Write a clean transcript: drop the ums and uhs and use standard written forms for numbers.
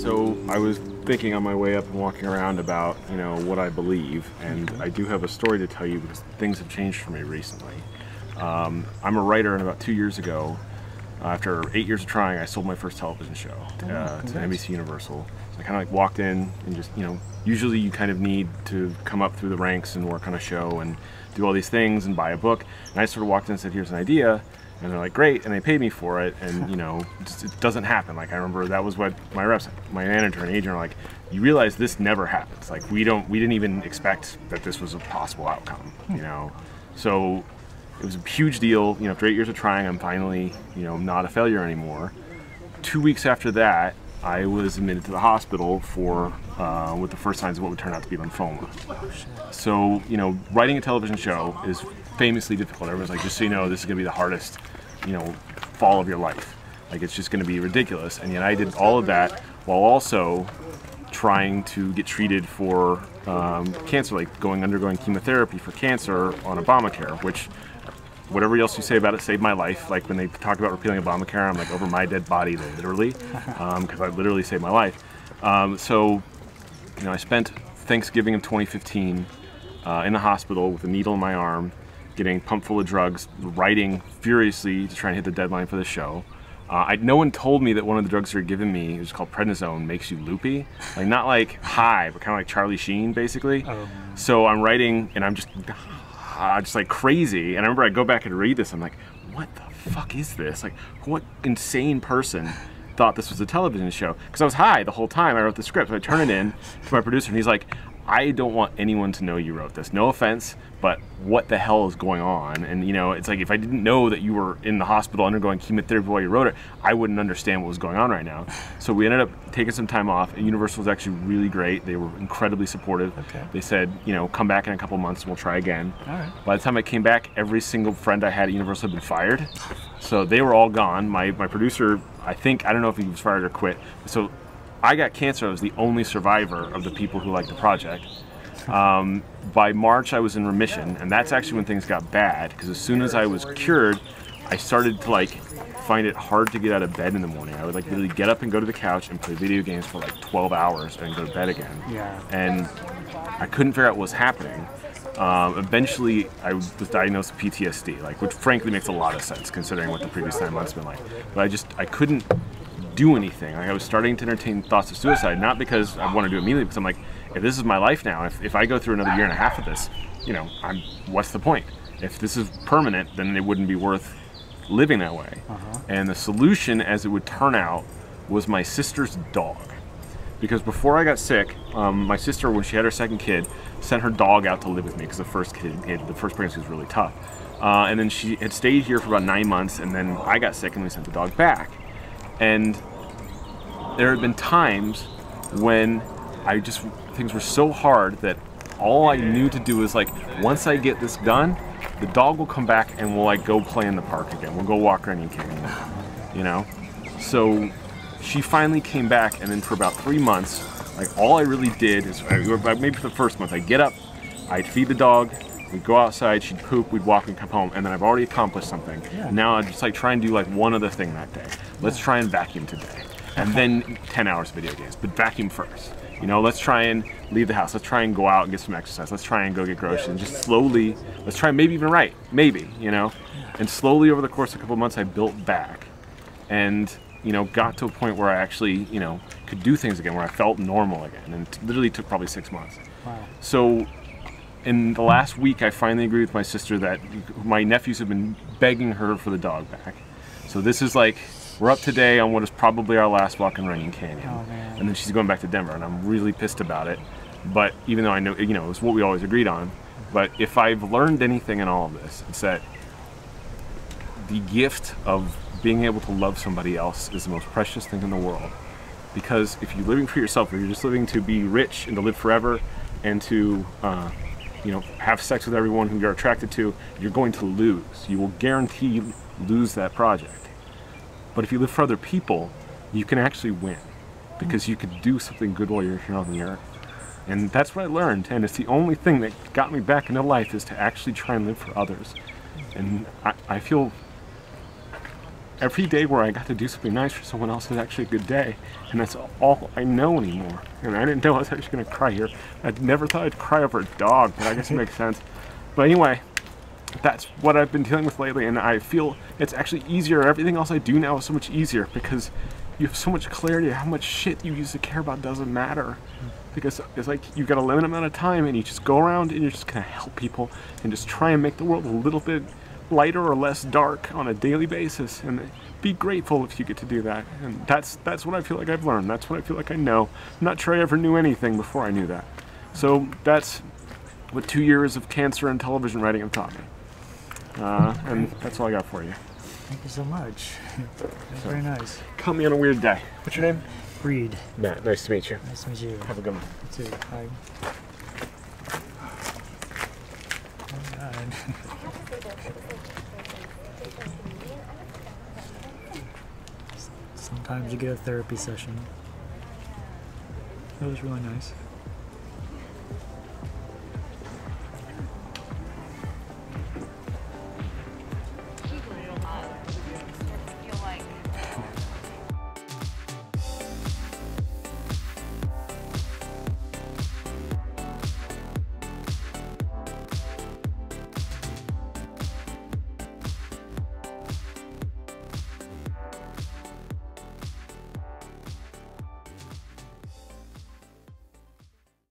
So I was thinking on my way up and walking around about, what I believe, and I do have a story to tell you because things have changed for me recently. I'm a writer, and about 2 years ago, after 8 years of trying, I sold my first television show to NBC Universal. So I kind of like walked in and just, usually you kind of need to come up through the ranks and work on a show and do all these things and buy a book. And I sort of walked in and said, here's an idea. And they're like, great, and they paid me for it, and it doesn't happen. Like, I remember that was what my reps, my manager and agent are like, you realize this never happens. Like, we didn't even expect that this was a possible outcome, So it was a huge deal. After 8 years of trying, I'm finally, not a failure anymore. 2 weeks after that, I was admitted to the hospital for with the first signs of what would turn out to be lymphoma. So, writing a television show is famously difficult. Everyone's like, just so you know, this is going to be the hardest, fall of your life. Like, it's just going to be ridiculous. And yet I did all of that while also trying to get treated for cancer, like undergoing chemotherapy for cancer on Obamacare, which, whatever else you say about it, saved my life. Like, when they talked about repealing Obamacare, I'm like, over my dead body, literally, because I literally saved my life. So, I spent Thanksgiving of 2015 in the hospital with a needle in my arm, getting pumped full of drugs, writing furiously to try and hit the deadline for the show. No one told me that one of the drugs they were giving me, it was called prednisone, makes you loopy. Like, not like high, but kind of like Charlie Sheen, basically. So I'm writing, and I'm just like crazy. And I remember I go back and read this, I'm like, what the fuck is this? Like, what insane person thought this was a television show? Because I was high the whole time I wrote the script. So I turn it in to my producer, and he's like, I don't want anyone to know you wrote this. No offense, but what the hell is going on? And it's like, if I didn't know that you were in the hospital undergoing chemotherapy while you wrote it, I wouldn't understand what was going on right now. So we ended up taking some time off, and Universal was actually really great. They were incredibly supportive. Okay. They said, come back in a couple months and we'll try again. All right. By the time I came back, every single friend I had at Universal had been fired. So they were all gone. My producer, I don't know if he was fired or quit. So I got cancer. I was the only survivor of the people who liked the project. By March, I was in remission, and that's actually when things got bad, because as soon as I was cured, I started to find it hard to get out of bed in the morning. I would literally get up and go to the couch and play video games for 12 hours and go to bed again. Yeah. And I couldn't figure out what was happening. Eventually, I was diagnosed with PTSD, which frankly makes a lot of sense considering what the previous 9 months have been like. But I couldn't do anything. I was starting to entertain thoughts of suicide, not because I want to do it immediately, because I'm like, if this is my life now, if I go through another year and a half of this, what's the point? If this is permanent, then it wouldn't be worth living that way. And the solution, as it would turn out, was my sister's dog. Because before I got sick, my sister, when she had her second kid, sent her dog out to live with me, because the first pregnancy was really tough. And then she had stayed here for about 9 months, and then I got sick and we sent the dog back. And there had been times when things were so hard that all I knew to do was once I get this done, the dog will come back and we'll go play in the park again. We'll go walk around Canyon, So she finally came back, and then for about 3 months, all I really did is, maybe for the first month, I'd get up, I'd feed the dog, we'd go outside, she'd poop, we'd walk and come home, and then I've already accomplished something. Yeah. Now I'd just try and do one other thing that day. Let's try and vacuum today. And then 10 hours of video games, but vacuum first. Let's try and leave the house. Let's try and go out and get some exercise. Let's try and go get groceries. And just slowly, let's try maybe even write. Maybe, And slowly over the course of a couple of months, I built back and, got to a point where I actually, could do things again, where I felt normal again. And it literally took probably 6 months. Wow. So in the last week, I finally agreed with my sister that my nephews have been begging her for the dog back. So this is we're up today on what is probably our last walk in Runyon Canyon. Oh, man. And then she's going back to Denver, and I'm really pissed about it. But even though I know, it was what we always agreed on. But if I've learned anything in all of this, it's that the gift of being able to love somebody else is the most precious thing in the world. Because if you're living for yourself, or you're just living to be rich and to live forever and to have sex with everyone who you're attracted to, you're going to lose. You will guarantee lose that project. But if you live for other people, you can actually win, because you could do something good while you're here on the earth. And that's what I learned, and it's the only thing that got me back into life, is to actually try and live for others. And I feel every day where I got to do something nice for someone else is actually a good day, and that's all I know anymore. And I didn't know I was actually going to cry here. I never thought I'd cry over a dog, but I guess it makes sense. But anyway, that's what I've been dealing with lately, and I feel it's actually easier. Everything else I do now is so much easier because you have so much clarity of how much shit you used to care about doesn't matter. Because it's like you've got a limited amount of time and you just go around and you're just going to help people and just try and make the world a little bit lighter or less dark on a daily basis, and be grateful if you get to do that. And that's what I feel like I've learned. That's what I feel like I know. I'm not sure I ever knew anything before I knew that. So that's what 2 years of cancer and television writing have taught me. And that's all I got for you. Thank you so much. That's very nice. Caught me on a weird day. What's your name? Reed. Matt, nice to meet you. Nice to meet you. Have a good one. You too. Bye. Oh, God. Sometimes you get a therapy session. It was really nice.